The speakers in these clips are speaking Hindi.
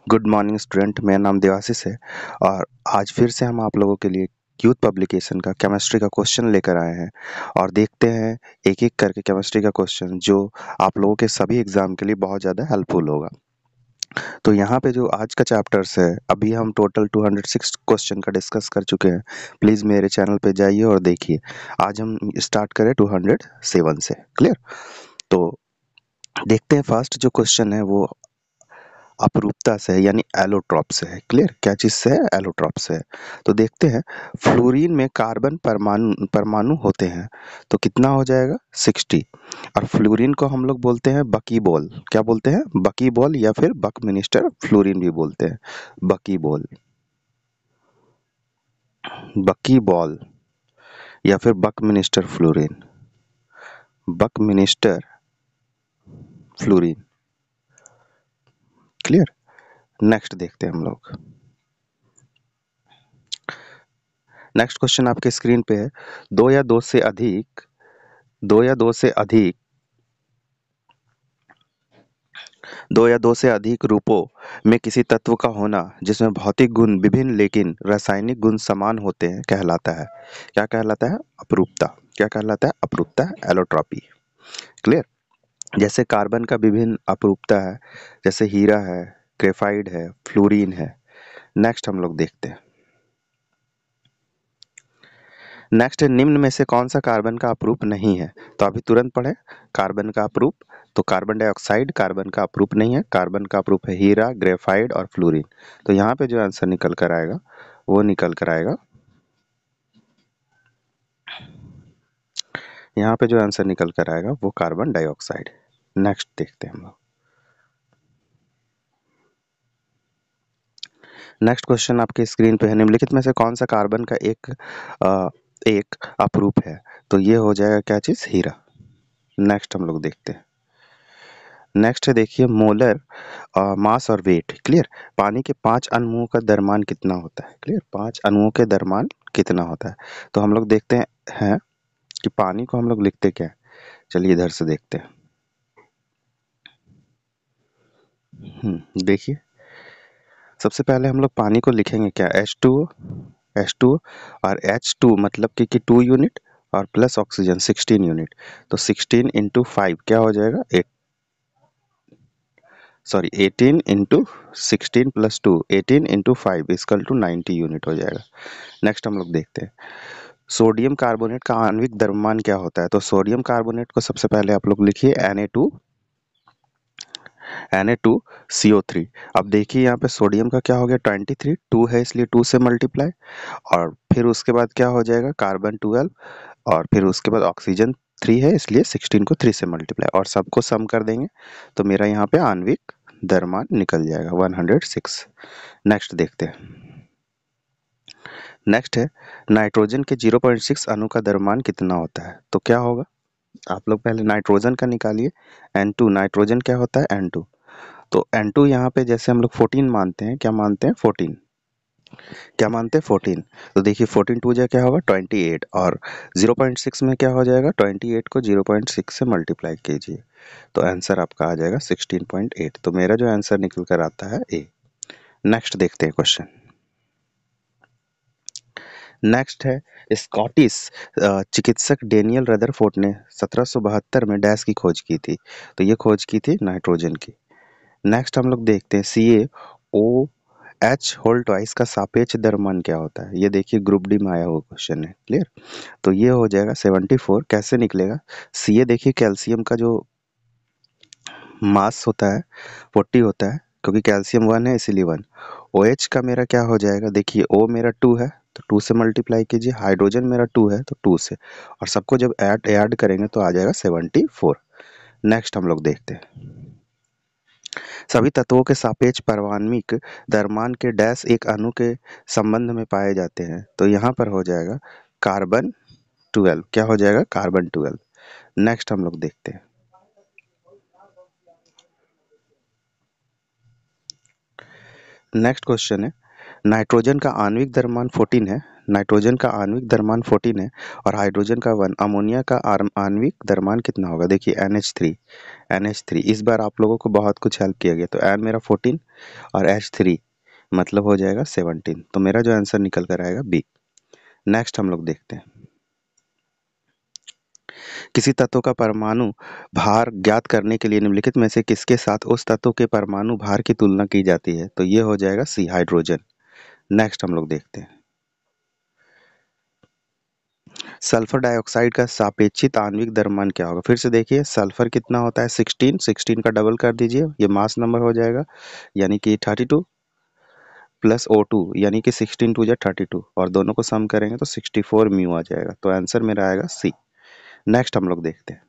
गुड मॉर्निंग स्टूडेंट, मेरा नाम देवाशीष है और आज फिर से हम आप लोगों के लिए यूथ पब्लिकेशन का केमिस्ट्री का क्वेश्चन लेकर आए हैं और देखते हैं एक-एक करके केमिस्ट्री का क्वेश्चन जो आप लोगों के सभी एग्जाम के लिए बहुत ज़्यादा हेल्पफुल होगा। तो यहाँ पे जो आज का चैप्टर्स है, अभी हम टोटल 206 क्वेश्चन का डिस्कस कर चुके हैं। प्लीज़ मेरे चैनल पे जाइए और देखिए। आज हम स्टार्ट करें 207 से। क्लियर? तो देखते हैं फर्स्ट जो क्वेश्चन है वो अपरूपता से है यानी एलोट्रॉप से है। क्लियर? क्या चीज से है? एलोट्रॉप से है। तो देखते हैं फ्लोरीन में कार्बन परमाणु परमाणु होते हैं तो कितना हो जाएगा 60 और फ्लोरीन को हम लोग बोलते हैं बकीबॉल। क्या बोलते हैं? बकीबॉल या फिर बकमिनिस्टर फ्लोरीन भी बोलते हैं। बकीबॉल, बकीबॉल या फिर बकमिनिस्टर फ्लोरीन, बकमिनिस्टर फ्लोरीन। क्लियर? नेक्स्ट देखते हैं हम लोग। नेक्स्ट क्वेश्चन आपके स्क्रीन पे है। दो या दो से अधिक दो या दो से अधिक रूपों में किसी तत्व का होना जिसमें भौतिक गुण विभिन्न लेकिन रासायनिक गुण समान होते हैं कहलाता है। क्या कहलाता है? अपरूपता। क्या कहलाता है? अपरूपता, एलोट्रॉपी। क्लियर? जैसे कार्बन का विभिन्न अपरूपता है, जैसे हीरा है, ग्रेफाइट है, फ्लोरीन है। नेक्स्ट हम लोग देखते हैं। नेक्स्ट है निम्न में से कौन सा कार्बन का अपरूप नहीं है? तो अभी तुरंत पढ़े कार्बन का अपरूप। तो कार्बन डाइऑक्साइड कार्बन का अपरूप नहीं है। कार्बन का अपरूप है हीरा, ग्रेफाइट और फ्लोरीन। तो यहाँ पे जो आंसर निकल कर आएगा वो निकल कर आएगा, यहाँ पे जो आंसर निकल कर आएगा वो कार्बन डाइऑक्साइड। नेक्स्ट देखते हैं हम लोग। नेक्स्ट क्वेश्चन आपके स्क्रीन पे है निम्नलिखित में से कौन सा कार्बन का एक अपरूप है? तो ये हो जाएगा क्या चीज? हीरा। नेक्स्ट हम लोग देखते हैं। नेक्स्ट है देखिए मोलर मास और वेट। क्लियर? पानी के 5 अणुओं का द्रव्यमान कितना होता है? क्लियर? 5 अणुओं के द्रव्यमान कितना होता है? तो हम लोग देखते हैं कि पानी को हम लोग लिखते क्या है। चलिए इधर से देखते हैं। देखिए सबसे पहले हम लोग पानी को लिखेंगे क्या? H2O और H2 मतलब कि 2 यूनिट और प्लस ऑक्सीजन 16 यूनिट। तो 16 इंटू 5 क्या हो जाएगा? 18 into 16 plus 2 18 into 5 equal to 90 unit हो जाएगा। नेक्स्ट हम लोग देखते हैं सोडियम कार्बोनेट का आणविक द्रव्यमान क्या होता है? तो सोडियम कार्बोनेट को सबसे पहले आप लोग लिखिए Na2CO3। अब देखिए यहाँ पे सोडियम का क्या हो गया? 23, 2 है इसलिए 2 से मल्टीप्लाई और फिर उसके बाद क्या हो जाएगा? कार्बन 12 और फिर उसके बाद ऑक्सीजन 3 है इसलिए 16 को 3 से मल्टीप्लाई और सबको सम कर देंगे तो मेरा यहाँ पे आणविक द्रव्यमान निकल जाएगा 106। नेक्स्ट देखते हैं। नेक्स्ट है नाइट्रोजन के 0.6 अणु का द्रव्यमान कितना होता है? तो क्या होगा? आप लोग पहले नाइट्रोजन का निकालिए। N2 नाइट्रोजन क्या होता है? N2। तो N2 यहाँ पे जैसे हम लोग 14 मानते हैं। क्या मानते हैं? 14। क्या मानते हैं? 14। तो देखिए 14 टू जा क्या होगा? 28 और 0.6 में क्या हो जाएगा? 28 को 0.6 से मल्टीप्लाई कीजिए तो आंसर आपका आ जाएगा 16.8। तो मेरा जो आंसर निकल कर आता है ए। नेक्स्ट देखते हैं क्वेश्चन। नेक्स्ट है स्कॉटिश चिकित्सक डेनियल रदरफोर्ड ने 1772 में डैश की खोज की थी। तो ये खोज की थी नाइट्रोजन की। नेक्स्ट हम लोग देखते हैं CaOH होल ट्वाइस का सापेक्ष द्रव्यमान क्या होता है? ये देखिए ग्रुप डी में आया हुआ क्वेश्चन है। क्लियर? तो ये हो जाएगा 74। कैसे निकलेगा? Ca देखिए कैल्शियम का जो मास होता है 40 होता है क्योंकि कैल्शियम 1 है इसीलिए 1। OH का मेरा क्या हो जाएगा? देखिए O मेरा 2 है तो 2 से मल्टीप्लाई कीजिए। हाइड्रोजन मेरा 2 है तो 2 से और सबको जब ऐड करेंगे तो आ जाएगा 74। नेक्स्ट हम लोग देखते हैं सभी तत्वों के सापेक्ष परमाण्विक द्रव्यमान के डैश एक अणु के संबंध में पाए जाते हैं। तो यहाँ पर हो जाएगा कार्बन 12। क्या हो जाएगा? कार्बन 12। नेक्स्ट हम लोग देखते हैं। नेक्स्ट क्वेश्चन है नाइट्रोजन का आणविक द्रव्यमान 14 है नाइट्रोजन का आणविक द्रव्यमान 14 है और हाइड्रोजन का 1, अमोनिया का आणविक द्रव्यमान कितना होगा? देखिए NH3 इस बार आप लोगों को बहुत कुछ हेल्प किया गया। तो N मेरा 14 और H3 मतलब हो जाएगा 17। तो मेरा जो आंसर निकल कर आएगा बी। नेक्स्ट हम लोग देखते हैं, किसी तत्व का परमाणु भार ज्ञात करने के लिए निम्नलिखित में से किसके साथ उस तत्व के परमाणु भार की तुलना की जाती है? तो ये हो जाएगा सी, हाइड्रोजन। नेक्स्ट हम लोग देखते हैं, सल्फर डाइऑक्साइड का सापेक्षित आणविक द्रव्यमान क्या होगा? फिर से देखिए, सल्फर कितना होता है? 16 का डबल कर दीजिए, ये मास नंबर हो जाएगा, यानी कि 32 प्लस O2 यानी कि 16 टू जा 32 और दोनों को सम करेंगे तो 64 म्यू आ जाएगा। तो आंसर मेरा आएगा सी। नेक्स्ट हम लोग देखते हैं,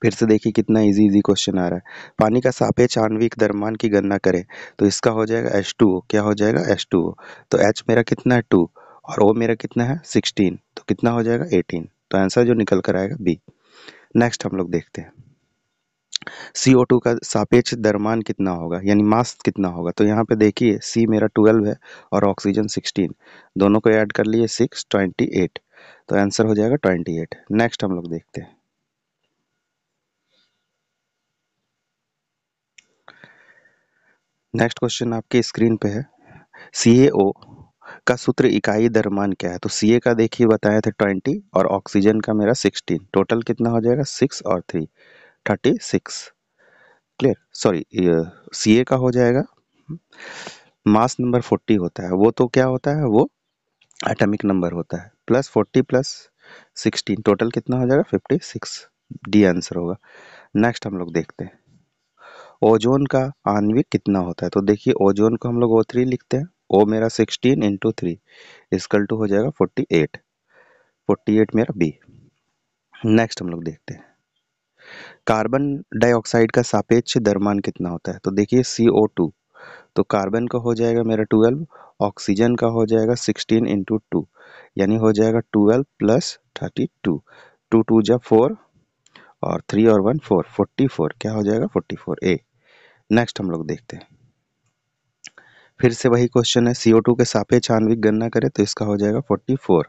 फिर से देखिए कितना इजी क्वेश्चन आ रहा है। पानी का सापेक्ष आणविक द्रव्यमान की गणना करें तो इसका हो जाएगा H2O। क्या हो जाएगा? H2O। तो H मेरा कितना है? 2 और O मेरा कितना है? 16। तो कितना हो जाएगा? 18। तो आंसर जो निकल कर आएगा बी। नेक्स्ट हम लोग देखते हैं, CO2 का सापेक्ष द्रव्यमान कितना होगा, यानी मास कितना होगा? तो यहाँ पे देखिए C मेरा 12 है और ऑक्सीजन 16, दोनों को ऐड कर लिए 6, 28। तो आंसर हो जाएगा 28। नेक्स्ट हम लोग देखते हैं, नेक्स्ट क्वेश्चन आपके स्क्रीन पे है, CaO का सूत्र इकाई द्रव्यमान क्या है? तो Ca का देखिए बताए थे 20 और ऑक्सीजन का मेरा 16, टोटल कितना हो जाएगा? 6 और 3 36। क्लियर, सॉरी, Ca का हो जाएगा, मास नंबर 40 होता है, वो तो क्या होता है? वो एटॉमिक नंबर होता है, प्लस 40 प्लस 16 टोटल कितना हो जाएगा? 56। डी आंसर होगा। नेक्स्ट हम लोग देखते हैं, ओजोन का आणविक कितना होता है? तो देखिए ओजोन को हम लोग O3 लिखते हैं, O मेरा 16 इंटू 3 इक्वल टू हो जाएगा 48। 48 मेरा बी। नेक्स्ट हम लोग देखते हैं, कार्बन डाइऑक्साइड का सापेक्ष द्रव्यमान कितना होता है? तो देखिए CO2, तो कार्बन का हो जाएगा मेरा 12, ऑक्सीजन का हो जाएगा 16 इंटू 2 यानी हो जाएगा 12 प्लस 32, 2 2 जा 4 और 3 और 1 4, 44। क्या हो जाएगा? 44 ए। नेक्स्ट हम लोग देखते हैं, फिर से वही क्वेश्चन है, CO2 के सापेक्ष आणविक गणना करें तो इसका हो जाएगा 44।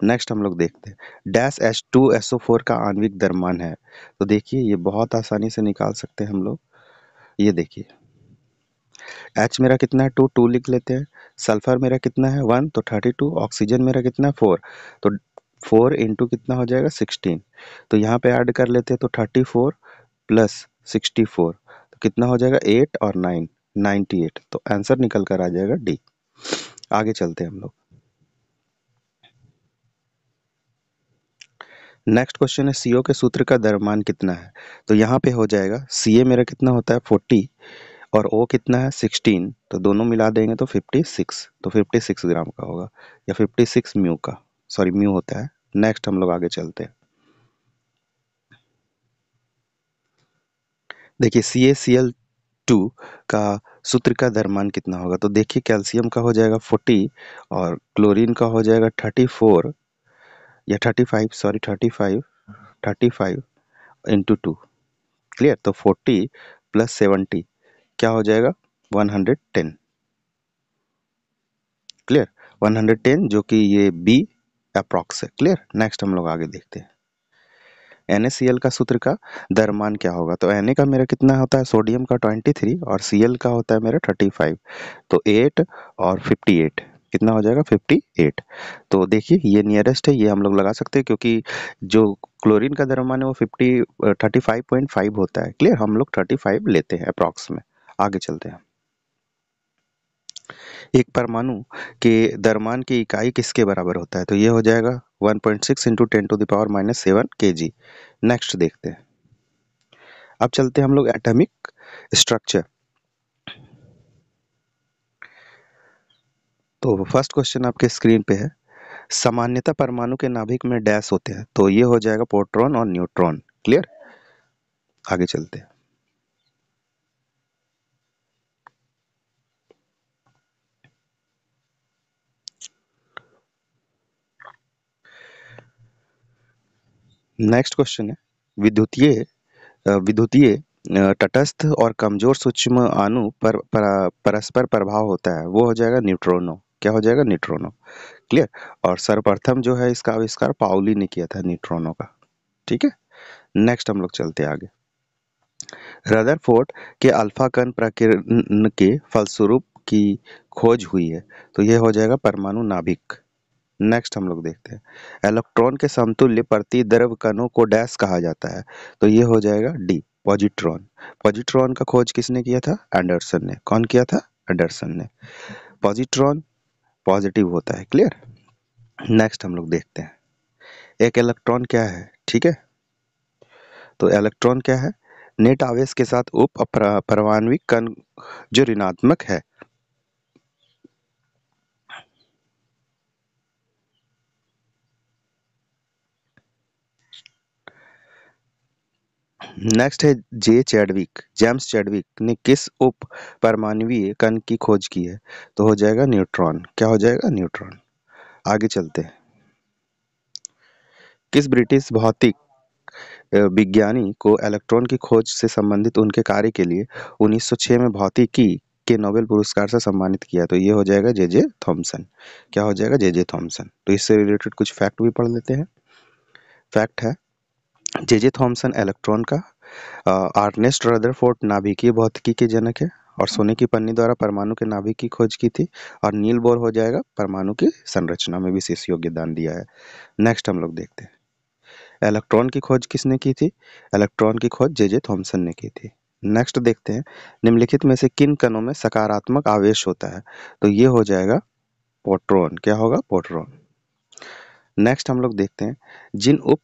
नेक्स्ट हम लोग देखते हैं, डैश H2SO4 का आणविक द्रव्यमान है। तो देखिए ये बहुत आसानी से निकाल सकते हैं हम लोग, ये देखिए H मेरा कितना है? 2, 2 लिख लेते हैं, सल्फर मेरा कितना है? 1, तो 32, ऑक्सीजन मेरा कितना है? 4, तो 4 इंटू कितना हो जाएगा? 16। तो यहाँ पे ऐड कर लेते हैं, तो 34 प्लस 64 तो कितना हो जाएगा? 8 और 9 98। तो आंसर निकल कर आ जाएगा डी। आगे चलते हैं हम लोग, नेक्स्ट क्वेश्चन है, CO के सूत्र का द्रव्यमान कितना है? तो यहाँ पे हो जाएगा Ca मेरा कितना होता है? 40 और O कितना है? 16, तो दोनों मिला देंगे तो 56, तो 56 ग्राम का होगा या 56 म्यू का, सॉरी म्यू होता है। नेक्स्ट हम लोग आगे चलते हैं, देखिए CaCl2 का सूत्र का द्रव्यमान कितना होगा? तो देखिए कैल्शियम का हो जाएगा 40 और क्लोरीन का हो जाएगा 34 या 35, सॉरी 35 इंटू 2। क्लियर, तो 40 प्लस 70 क्या हो जाएगा? 110। क्लियर, 110 जो कि ये बी अप्रॉक्स है। क्लियर, नेक्स्ट हम लोग आगे देखते हैं, NaCl का सूत्र का द्रव्यमान क्या होगा? तो Na का मेरा कितना होता है? सोडियम का 23 और Cl का होता है मेरा 35, तो 8 और 58 कितना हो जाएगा? 58। तो देखिए ये नियरेस्ट है, ये हम लोग लगा सकते हैं क्योंकि जो क्लोरीन का द्रव्यमान है वो 35.5 होता है। क्लियर, हम लोग 35 लेते हैं अप्रॉक्स में। आगे चलते हैं, एक परमाणु के द्रव्यमान की इकाई किसके बराबर होता है? तो ये हो जाएगा 1.6 इंटू 10⁻⁷ kg। नेक्स्ट देखते हैं, अब चलते हैं हम लोग एटॉमिक स्ट्रक्चर। तो फर्स्ट क्वेश्चन आपके स्क्रीन पे है, सामान्यतः परमाणु के नाभिक में डैश होते हैं, तो ये हो जाएगा प्रोटॉन और न्यूट्रॉन। क्लियर, आगे चलते हैं, नेक्स्ट क्वेश्चन है, विद्युतीय तटस्थ और कमजोर सूक्ष्म अणु पर परस्पर प्रभाव होता है, वो हो जाएगा न्यूट्रिनो। क्या हो जाएगा न्यूट्रिनो। क्लियर। और सर्वप्रथम जो है इसका आविष्कार पाउली ने किया था न्यूट्रिनो का। ठीक है, नेक्स्ट हम लोग चलते हैं आगे। रदरफोर्ड के अल्फा कण प्रकीर्णन के फलस्वरूप की खोज हुई है, तो ये हो जाएगा परमाणु नाभिक। नेक्स्ट हम लोग देखते हैं इलेक्ट्रॉन के समतुल्य प्रति द्रव कणों को डैश कहा जाता है, तो ये हो जाएगा डी पॉजिट्रॉन। पॉजिट्रॉन का खोज किसने किया था? एंडरसन ने। कौन किया था? एंडरसन ने। पॉजिट्रॉन पॉजिटिव होता है। क्लियर। नेक्स्ट हम लोग देखते हैं एक इलेक्ट्रॉन क्या है। ठीक है, तो इलेक्ट्रॉन क्या है? नेट आवेश के साथ उप परमाणविक कण जो ऋणात्मक है। नेक्स्ट है जेम्स चैडविक ने किस उप परमाणवीय कण की खोज की है? तो हो जाएगा न्यूट्रॉन। क्या हो जाएगा? न्यूट्रॉन। आगे चलते हैं। किस ब्रिटिश भौतिक विज्ञानी को इलेक्ट्रॉन की खोज से संबंधित उनके कार्य के लिए 1906 में भौतिकी के नोबेल पुरस्कार से सम्मानित किया? तो ये हो जाएगा जे थॉमसन। क्या हो जाएगा? J Thomson. तो इससे रिलेटेड कुछ फैक्ट भी पढ़ लेते हैं। फैक्ट है जे थॉमसन इलेक्ट्रॉन का, अर्नेस्ट रदरफोर्ड नाभिकीय भौतिकी के जनक है और सोने की पन्नी द्वारा परमाणु के नाभिक की खोज की थी, और नील बोर हो जाएगा परमाणु की संरचना में विशेष योगदान दिया है। नेक्स्ट हम लोग देखते हैं इलेक्ट्रॉन की खोज किसने की थी? इलेक्ट्रॉन की खोज जे थॉमसन ने की थी। नेक्स्ट देखते हैं निम्नलिखित में से किन कणों में सकारात्मक आवेश होता है? तो ये हो जाएगा प्रोटॉन। क्या होगा? प्रोटॉन। नेक्स्ट हम लोग देखते हैं जिन उप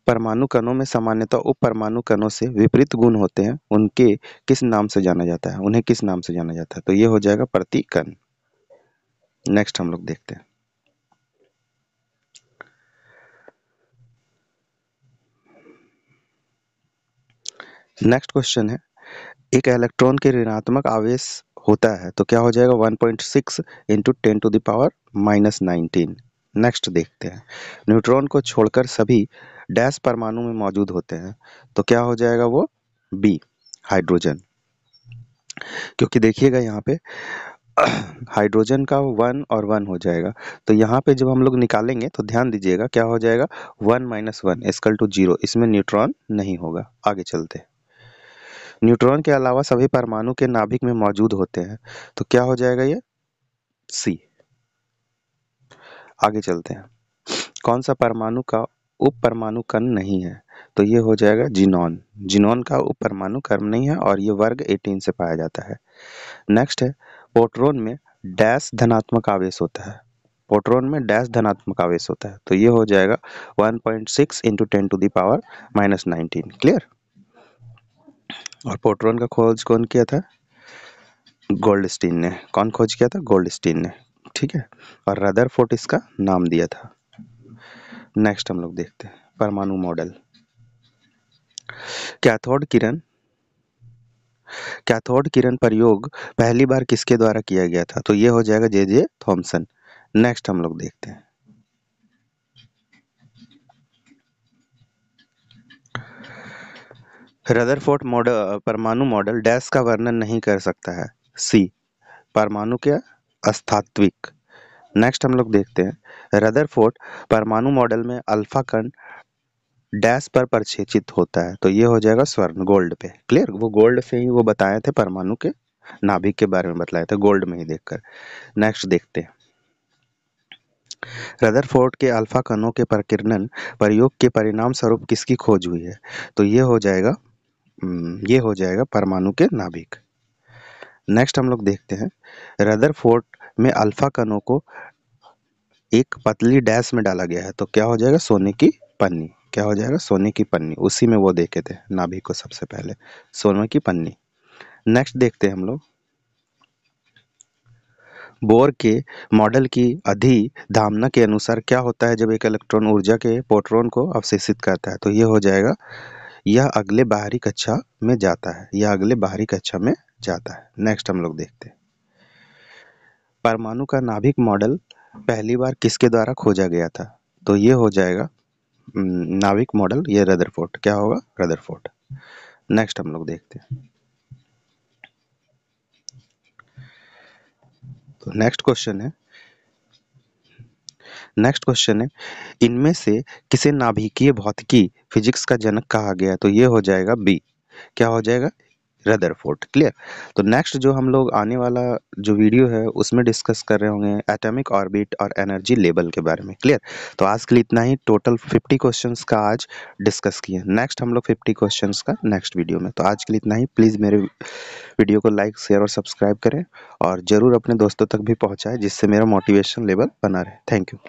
परमाणु कणों में सामान्यतः उप परमाणु कणों से विपरीत गुण होते हैं, उनके किस नाम से जाना जाता है? उन्हें किस नाम से जाना जाता है? तो ये हो जाएगा प्रतिकण। नेक्स्ट हम लोग देखते हैं नेक्स्ट क्वेश्चन है एक इलेक्ट्रॉन के ऋणात्मक आवेश होता है तो क्या हो जाएगा? 1.6 इंटू 10⁻⁻19। नेक्स्ट देखते हैं न्यूट्रॉन को छोड़कर सभी डैश परमाणु में मौजूद होते हैं, तो क्या हो जाएगा? वो बी हाइड्रोजन। क्योंकि देखिएगा यहाँ पे हाइड्रोजन का 1 और 1 हो जाएगा, तो यहाँ पे जब हम लोग निकालेंगे तो ध्यान दीजिएगा क्या हो जाएगा? 1 - 1 = 0। इसमें न्यूट्रॉन नहीं होगा। आगे चलते हैं न्यूट्रॉन के अलावा सभी परमाणु के नाभिक में मौजूद होते हैं, तो क्या हो जाएगा? ये सी। आगे चलते हैं कौन सा परमाणु का उप परमाणु कण नहीं है? तो ये हो जाएगा जिनॉन। जिनॉन का उप परमाणु कण नहीं है और ये वर्ग 18 से पाया जाता है। नेक्स्ट है प्रोटॉन में डैश धनात्मक आवेश होता है। प्रोटॉन में डैश धनात्मक आवेश होता है, तो ये हो जाएगा 1.6 इंटू 10⁻⁻19। क्लियर। और प्रोटॉन का खोज कौन किया था? गोल्डस्टीन ने। कौन खोज किया था? गोल्डस्टीन ने। ठीक है, और रदरफोर्ड इसका नाम दिया था। नेक्स्ट हम लोग देखते हैं परमाणु मॉडल। कैथोड किरण कैथोड किरण प्रयोग पहली बार किसके द्वारा किया गया था? तो ये हो जाएगा जे थॉमसन। नेक्स्ट हम लोग देखते हैं रदरफोर्ड मॉडल परमाणु मॉडल डैश का वर्णन नहीं कर सकता है। सी परमाणु के अस्थात्विक। नेक्स्ट हम लोग देखते हैं रदरफोर्ड परमाणु मॉडल में अल्फा कण डैश पर प्रक्षेपित होता है, तो ये हो जाएगा स्वर्ण गोल्ड पे। क्लियर। वो गोल्ड से ही वो बताए थे परमाणु के नाभिक के बारे में बतलाए थे गोल्ड में ही देखकर। नेक्स्ट देखते हैं रदरफोर्ड के अल्फा कणों के प्रकीर्णन प्रयोग के परिणाम स्वरूप किसकी खोज हुई है? तो ये हो जाएगा परमाणु के नाभिक। नेक्स्ट हम लोग देखते हैं रदरफोर्ड में अल्फा कणों को एक पतली डैश में डाला गया है, तो क्या हो जाएगा? सोने की पन्नी। क्या हो जाएगा? सोने की पन्नी। उसी में वो देखे थे नाभिक को सबसे पहले, सोने की पन्नी। नेक्स्ट देखते हैं हम लोग बोर के मॉडल की अधिधामना के अनुसार क्या होता है जब एक इलेक्ट्रॉन ऊर्जा के प्रोटॉन को अवशेषित करता है? तो ये हो जाएगा यह अगले बाहरी कक्षा में जाता है। यह अगले बाहरी कक्षा में जाता है। नेक्स्ट हम लोग देखते हैं परमाणु का नाभिक मॉडल पहली बार किसके द्वारा खोजा गया था? तो ये हो जाएगा नाभिक मॉडल, ये रदरफोर्ड। क्या होगा? रदरफोर्ड। नेक्स्ट हम लोग देखते हैं तो नेक्स्ट क्वेश्चन है नेक्स्ट क्वेश्चन है, इनमें से किसे नाभिकीय भौतिकी फिजिक्स का जनक कहा गया? तो ये हो जाएगा बी। क्या हो जाएगा? रदरफोर्ड। क्लियर। तो नेक्स्ट जो हम लोग आने वाला जो वीडियो है उसमें डिस्कस कर रहे होंगे एटॉमिक ऑर्बिट और एनर्जी लेवल के बारे में। क्लियर। तो आज के लिए इतना ही। टोटल 50 क्वेश्चंस का आज डिस्कस किए। नेक्स्ट हम लोग 50 क्वेश्चंस का नेक्स्ट वीडियो में। तो आज के लिए इतना ही। प्लीज़ मेरे वीडियो को लाइक शेयर और सब्सक्राइब करें और ज़रूर अपने दोस्तों तक भी पहुँचाएं जिससे मेरा मोटिवेशन लेवल बना रहे। Thank you.